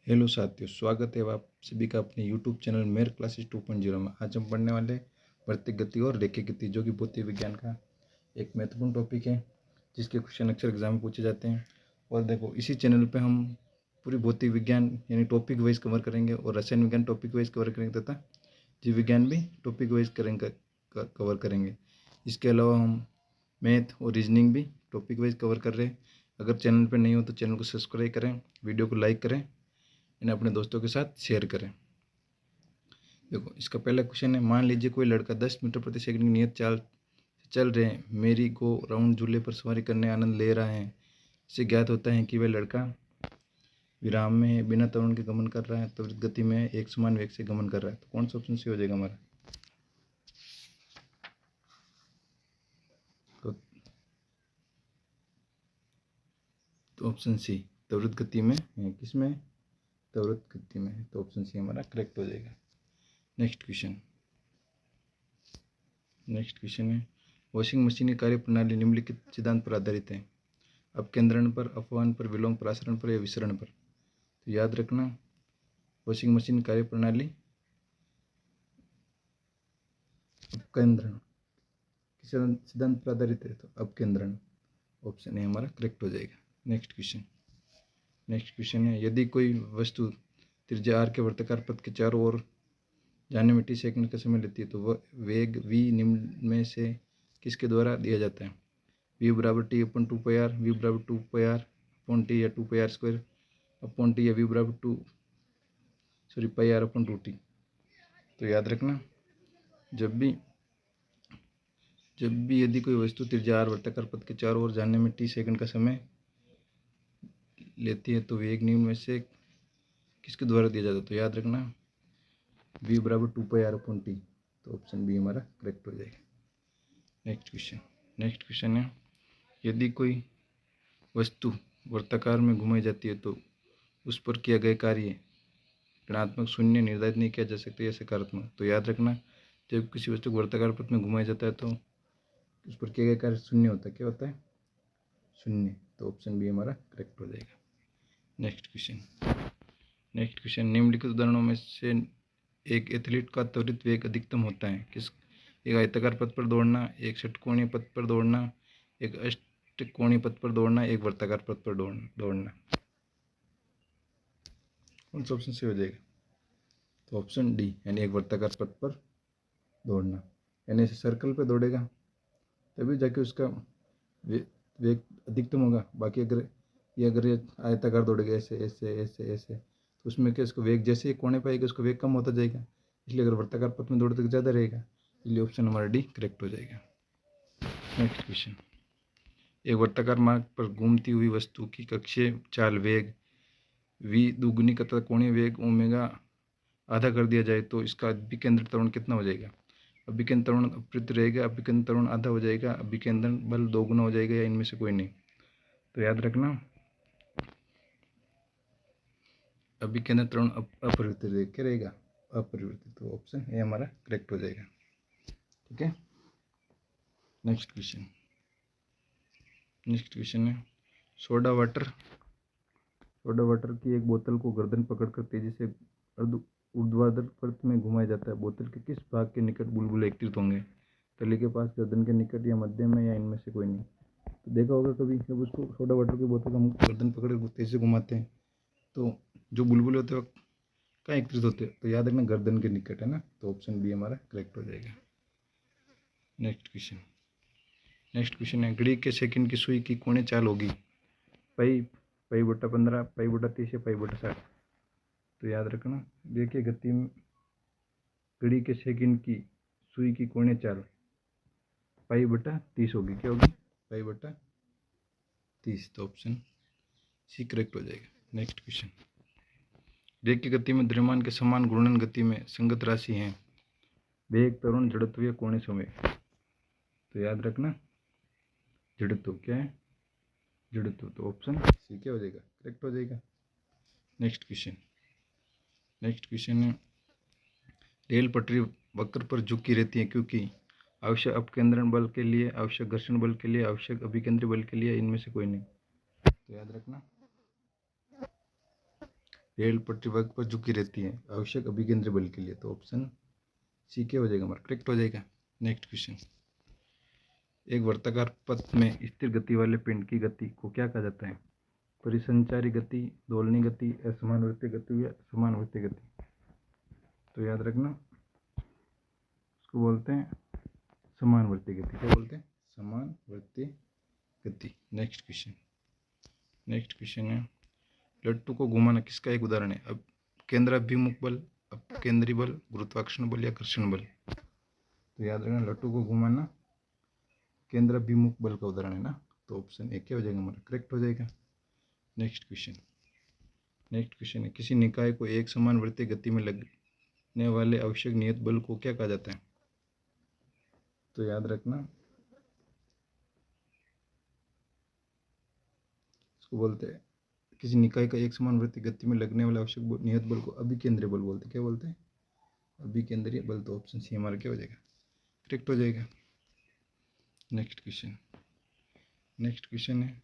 Hello साथियों, स्वागत है आप सभी का अपने YouTube चैनल मेर क्लासेस 2.0 में। आज हम पढ़ने वाले भौतिक गति और रैखिक गति, जो कि भौतिक विज्ञान का एक महत्वपूर्ण टॉपिक है, जिसके क्वेश्चन अक्सर एग्जाम में पूछे जाते हैं। और देखो, इसी चैनल पे हम पूरी भौतिक विज्ञान यानी टॉपिक वाइज कवर करेंगे और रसायन विज्ञान टॉपिक वाइज कवर करेंगे तथा जीव विज्ञान भी टॉपिक वाइज कवर करेंगे। इसके अलावा हम मैथ और रीजनिंग भी टॉपिक वाइज कवर कर रहे हैं। अगर चैनल पर नहीं हो तो चैनल को सब्सक्राइब करें, वीडियो को लाइक करें, इन्हें अपने दोस्तों के साथ शेयर करें। देखो, इसका पहला क्वेश्चन है, मान लीजिए कोई लड़का 10 मीटर प्रति सेकंड की नियत चाल से चल रहे हैं, मेरी गो राउंड झूले पर सवारी करने आनंद ले रहा है। इससे ज्ञात होता है कि वह लड़का विराम में है, बिना त्वरण के गमन कर रहा है, त्वरित गति में है, एक समान वेग से गमन कर रहा है। तो कौन सा ऑप्शन सही हो जाएगा हमारा? तो ऑप्शन सी, त्वरित गति में है। किसमें? त्वरित गति में है। तो ऑप्शन सी हमारा करेक्ट हो जाएगा। नेक्स्ट क्वेश्चन है, वॉशिंग मशीन की कार्य प्रणाली निम्नलिखित सिद्धांत पर आधारित है? अपकेंद्रण पर, अपवहन पर, विलोम प्रसारण पर या विसरण पर? तो याद रखना, वॉशिंग मशीन कार्य प्रणाली अपकेंद्रण किस सिद्धांत पर आधारित है? तो अपकेंद्रण। ऑप्शन ए हमारा करेक्ट हो जाएगा। नेक्स्ट क्वेश्चन है, यदि कोई वस्तु त्रिज्या आर के वृत्ताकार पथ के चारों ओर जाने में टी सेकंड का समय लेती है, तो वह वेग v निम्न में से किसके द्वारा दिया जाता है? v बराबर टी अपन 2πr, v बराबर 2πr अपॉन टी या 2πr स्क्वायर अपॉन टी या v बराबर πr अपॉन 2t। तो याद रखना, जब भी यदि कोई वस्तु त्रिज्या r वृत्ताकार पथ के चारों ओर जाने में टी सेकंड का समय लेती है, तो वेग निम्न में से किसके द्वारा दिया जाता है? तो याद रखना, v बराबर 2πr अपॉन टी। तो ऑप्शन बी हमारा करेक्ट हो जाएगा। नेक्स्ट क्वेश्चन है, यदि कोई वस्तु वृत्ताकार में घुमाई जाती है तो उस पर किया गया कार्य ऋणात्मक शून्य निर्धारित नहीं किया जा सकता या सकारात्मक। तो याद रखना, जब किसी वस्तु को वृत्ताकार पथ में घुमाया जाता है तो उस पर किया गया कार्य शून्य होता है। क्या होता है? शून्य। तो ऑप्शन बी हमारा करेक्ट हो जाएगा। नेक्स्ट क्वेश्चन, निम्नलिखित उदाहरणों में से एक एथलीट का त्वरित वेग अधिकतम होता है? किस? एक आयताकार पथ पर दौड़ना, एक षटकोणीय पथ पर दौड़ना, एक अष्टकोणीय पथ पर दौड़ना, एक वृत्ताकार पथ पर दौड़ना। कौन सा ऑप्शन सही हो जाएगा? तो ऑप्शन डी, यानी एक वृत्ताकार पथ पर दौड़ना। यानी ऐसे सर्कल पे दौड़ेगा तभी जाके उसका वेग अधिकतम होगा। बाकी अगर ये आयताकार दौड़ेगा ऐसे ऐसे ऐसे ऐसे, तो उसमें क्या, इसको वेग जैसे ही कोने पे आएगा उसका वेग कम होता जाएगा। इसलिए अगर वृत्ताकार पथ में दौड़ते तो ज़्यादा रहेगा। इसलिए ऑप्शन हमारा डी करेक्ट हो जाएगा। नेक्स्ट क्वेश्चन, एक वृत्ताकार मार्ग पर घूमती हुई वस्तु की कक्षीय चाल वेग v दुगुनी तथा कोणीय वेग ओमेगा आधा कर दिया जाए तो इसका अभिकेंद्र त्वरण कितना हो जाएगा? अभिकेंद्र त्वरण अप्रयुक्त रहेगा, अभिकेंद्र त्वरण आधा हो जाएगा, अभिकेंद्र बल दोगुना हो जाएगा, या इनमें से कोई नहीं? तो याद रखना, अभिकेंद्र त्वरण अपरिवर्तित क्या रहेगा? अपरिवर्तित। तो ऑप्शन ए हमारा करेक्ट हो जाएगा। ठीक है। नेक्स्ट क्वेश्चन है, सोडा वाटर की एक बोतल को गर्दन पकड़कर तेजी से ऊर्ध्वाधर पथ में घुमाया जाता है। बोतल के किस भाग के निकट बुलबुले एकत्रित होंगे? तली के पास, गर्दन के निकट, या मध्य में, या इनमें से कोई नहीं? तो देखा होगा कभी, जब उसको सोडा वाटर की बोतल हम गर्दन पकड़ तेजी से घुमाते हैं तो जो बुलबुले होते हैं वो कहाँ एकत्रित होते हैं? तो याद रखना, गर्दन के निकट, है ना। तो ऑप्शन बी हमारा करेक्ट हो जाएगा। नेक्स्ट क्वेश्चन है, घड़ी के सेकंड की सुई की कोणीय चाल होगी? पाई बटा 15, पाई बटा 30 या पाई बटा 60? तो याद रखना, देखिए, गति में घड़ी के सेकंड की सुई की कोणीय चाल पाई बटा 30 होगी। क्या होगी? पाई बटा 30। तो ऑप्शन सी करेक्ट हो जाएगा। नेक्स्ट क्वेश्चन, रेखीय गति में द्रव्यमान के समान घूर्णन गति में संगत राशि हैं? वेग, त्वरण, जड़त्व या कोणीय संवेग? तो याद रखना, जड़त्व। क्या है? जड़त्व। तो ऑप्शन सी क्या हो जाएगा? करेक्ट हो जाएगा। नेक्स्ट क्वेश्चन है, रेल पटरी वक्र पर झुकी रहती है क्योंकि आवश्यक अपकेंद्रण बल के लिए, आवश्यक घर्षण बल के लिए, आवश्यक अभिकेंद्री बल के लिए, इनमें से कोई नहीं? तो याद रखना, रेल पटरी वक्त पर झुकी रहती है आवश्यक अभिकेंद्री बल के लिए। तो ऑप्शन सी क्या हो जाएगा हमारा, करेक्ट हो जाएगा। नेक्स्ट क्वेश्चन, एक वर्ताकार पथ में स्थिर गति वाले पिंड की गति को क्या कहा जाता है? परिसंचारी गति, दोलनी गति, असमानुवर्ती गति या समानुवर्ती गति। तो याद रखना, उसको बोलते हैं समानुवर्ती गति। क्या बोलते हैं? समानुवर्ती गति। नेक्स्ट क्वेश्चन है, लट्टू को घुमाना किसका एक उदाहरण है? अब केंद्राभिमुख बल, अपकेंद्री बल, गुरुत्वाकर्षण बल या घर्षण बल। तो याद रखना, लट्टू को घुमाना केंद्राभिमुख बल का उदाहरण है ना। तो ऑप्शन ए क्या हो जाएगा हमारा, करेक्ट हो जाएगा। नेक्स्ट क्वेश्चन है, किसी निकाय को एक समान वृत्तीय गति में लगने वाले आवश्यक नियत बल को क्या कहा जाता है? तो याद रखना, इसको बोलते हैं, किसी निकाय का एक समान वृत्तीय गति में लगने वाले आवश्यक नियत बल को अभिकेंद्रीय बल बोलते हैं। क्या बोलते हैं? अभिकेंद्रीय बल। तो ऑप्शन सी हमारा क्या हो जाएगा, करेक्ट हो जाएगा। नेक्स्ट क्वेश्चन है,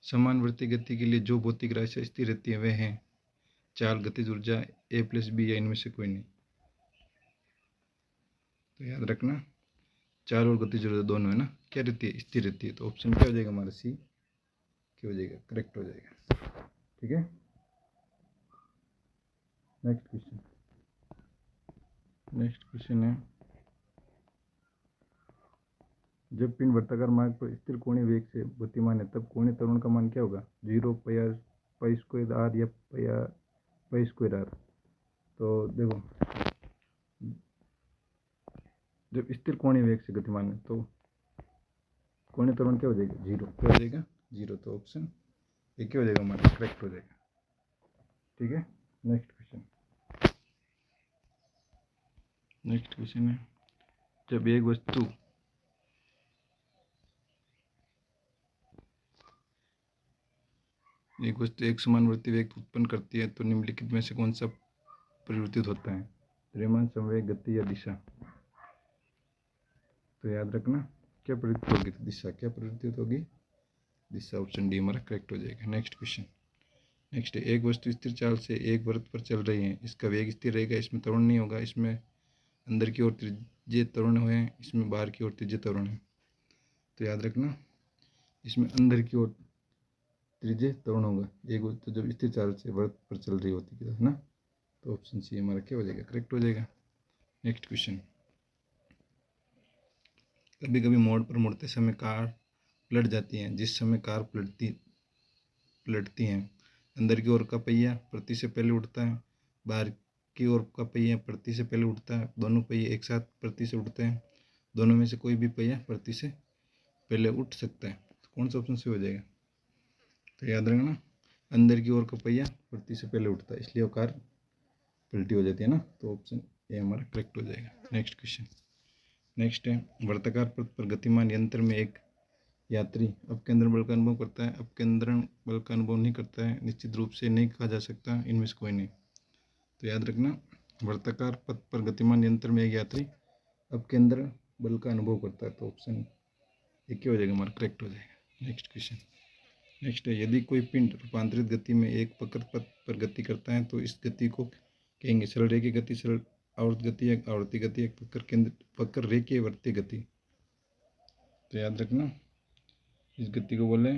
समान वृत्तीय गति के लिए जो भौतिक राशियां स्थिर रहती है वे हैं चाल, गतिज ऊर्जा, ए प्लस बी या इनमें से कोई नहीं। तो याद रखना, चाल और गतिज ऊर्जा दोनों है ना, क्या रहती है, स्थिर रहती है। तो ऑप्शन क्या हो जाएगा हमारा, सी क्या हो जाएगा, करेक्ट हो जाएगा। ठीक है। नेक्स्ट क्वेश्चन है, जब पिंड वर्ताकार मार्ग पर स्थिर कोणीय वेग से गतिमान है तब कोणीय त्वरण का मान क्या होगा? 0, पाई स्क्वायर आर या पाई स्क्वायर आर। तो देखो, जब स्थिर कोणीय वेग से गतिमान है तो कोणीय त्वरण क्या हो जाएगा, 0। क्या हो जाएगा, 0। तो ऑप्शन ए क्या हो जाएगा हमारा, करेक्ट हो जाएगा। ठीक है। नेक्स्ट क्वेश्चन है, जब एक वस्तु एक समानुवर्ती वेग उत्पन्न करती है तो निम्नलिखित में से कौन सा परिवर्तित होता है? द्रव्यमान, संवेग, गति या दिशा। तो याद रखना, क्या परिवर्तित होगी, तो दिशा। क्या परिवर्तित होगी, दिशा। ऑप्शन डी हमारा करेक्ट हो जाएगा। नेक्स्ट है, एक वस्तु स्थिर चाल से एक वृत्त पर चल रही है, इसका वेग स्थिर रहेगा, इसमें त्वरण नहीं होगा, इसमें अंदर की ओर त्रिज्यीय त्वरण हुए, इसमें बाहर की ओर त्रिज्यीय त्वरण है। तो याद रखना, इसमें अंदर की ओर त्रिज्यीय त्वरण होगा एक वस्तु जब स्थिर चाल से वृत्त पर चल रही होती है ना। तो ऑप्शन सी हमारा क्या हो जाएगा, करेक्ट हो जाएगा। नेक्स्ट क्वेश्चन, कभी कभी मोड़ पर मुड़ते समय कार पलट जाती है, जिस समय कार पलटती है अंदर की ओर का पहिया प्रति से पहले उठता है, बाहर की ओर का पहिया प्रति से पहले उठता है, दोनों पहिए एक साथ प्रति से उठते हैं, दोनों में से कोई भी पहिया प्रति से पहले उठ सकता है। तो कौन सा ऑप्शन से हो जाएगा? तो याद रखना, अंदर की ओर का पहिया प्रति से पहले उठता है, इसलिए वो कार पलटी हो जाती है ना। तो ऑप्शन ए हमारा करेक्ट हो जाएगा। नेक्स्ट है, वर्ताकार पथ पर गतिमान यंत्र में एक यात्री अपकेंद्रण बल का अनुभव करता है, अपकेंद्रण बल का अनुभव नहीं करता है, निश्चित रूप से नहीं कहा जा सकता, इनमें से कोई नहीं। तो याद रखना, वर्ताकार पथ पर गतिमान यंत्र में एक यात्री अपकेंद्रण बल का अनुभव करता है। तो ऑप्शन ए क्या हो जाएगा हमारा, करेक्ट हो जाएगा। नेक्स्ट है, यदि कोई पिंड रूपांतरित गति में एक वक्र पथ पर गति करता है तो इस गति को कहेंगे सरल रेखीय गति, सरल आवर्त गति, एक आवर्ती गति, एक वक्र रेखीय वर्तीय गति। तो याद रखना, इस गति को बोले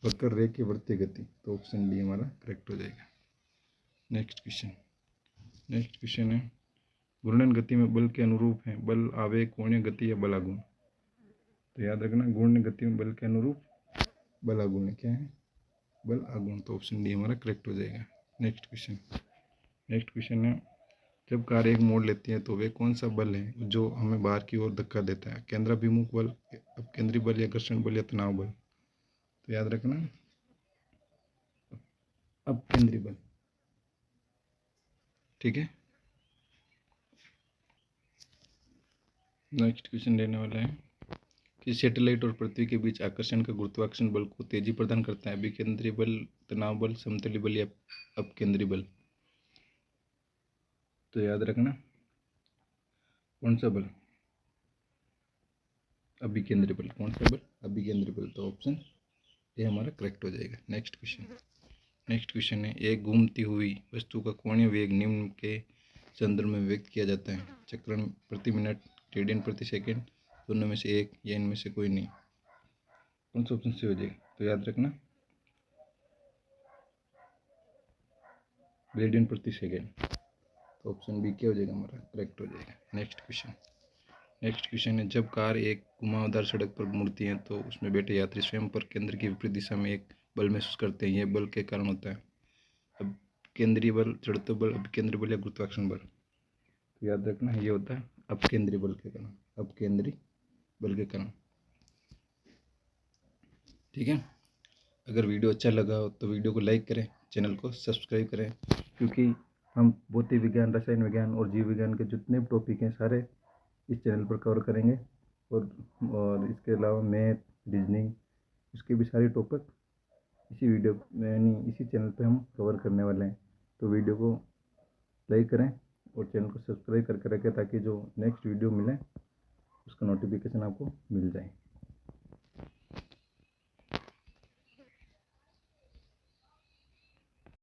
वक्र रेखीय वर्तीय गति। तो ऑप्शन डी हमारा करेक्ट हो जाएगा। नेक्स्ट क्वेश्चन है, घूर्णन गति में बल के अनुरूप है बल आवेग, कोणीय गति या बल आघूर्ण। तो याद रखना, घूर्णन गति में बल के अनुरूप बल आघूर्ण क्या है, बल आघूर्ण। तो ऑप्शन डी हमारा करेक्ट हो जाएगा। नेक्स्ट क्वेश्चन है, जब कार एक मोड़ लेती है तो वे कौन सा बल है जो हमें बाहर की ओर धक्का देता है? केंद्राभिमुख बल, अपकेंद्री बल या घर्षण बल या तनाव बल। तो याद रखना, अपकेंद्री बल। ठीक है। नेक्स्ट क्वेश्चन लेने वाला है कि सैटेलाइट और पृथ्वी के बीच आकर्षण का गुरुत्वाकर्षण बल को तेजी प्रदान करता है, अभिकेंद्री बल, तनाव बल, समतली बल या अपकेंद्री बल। तो याद रखना, कौन सा बल, अभिकेंद्री बल। कौन सा बल, अभिकेंद्री बल। तो ऑप्शन ये हमारा करेक्ट हो जाएगा। नेक्स्ट नेक्स्ट क्वेश्चन है, एक घूमती हुई वस्तु का कोणीय वेग निम्न के संदर्भ में व्यक्त किया जाता है, चक्रण प्रति मिनट, रेडियन प्रति सेकंड, दोनों में से एक या इनमें से कोई नहीं। कौन सा ऑप्शन सही हो जाएगा? तो याद रखना रेडियन प्रति सेकंड। तो ऑप्शन बी क्या हो जाएगा हमारा? करेक्ट हो जाएगा। नेक्स्ट क्वेश्चन है, जब कार एक घुमावदार सड़क पर मुड़ती है तो उसमें बैठे यात्री स्वयं पर केंद्र की विपरीत दिशा में एक बल महसूस करते हैं, यह बल के कारण होता है। अब केंद्रीय बल, जड़त्व बल, अभिकेंद्री बल या गुरुत्वाकर्षण बल? तो याद रखना ये होता है अपकेंद्री बल के कारण, अपकेंद्री बल के कारण। ठीक है, अगर वीडियो अच्छा लगा हो तो वीडियो को लाइक करें, चैनल को सब्सक्राइब करें, क्योंकि हम भौतिक विज्ञान, रसायन विज्ञान और जीव विज्ञान के जितने भी टॉपिक हैं सारे इस चैनल पर कवर करेंगे। और इसके अलावा मैथ, रीजनिंग, इसके भी सारे टॉपिक इसी वीडियो में यानी इसी चैनल पे हम कवर करने वाले हैं। तो वीडियो को लाइक करें और चैनल को सब्सक्राइब करके रखें ताकि जो नेक्स्ट वीडियो मिले उसका नोटिफिकेशन आपको मिल जाए।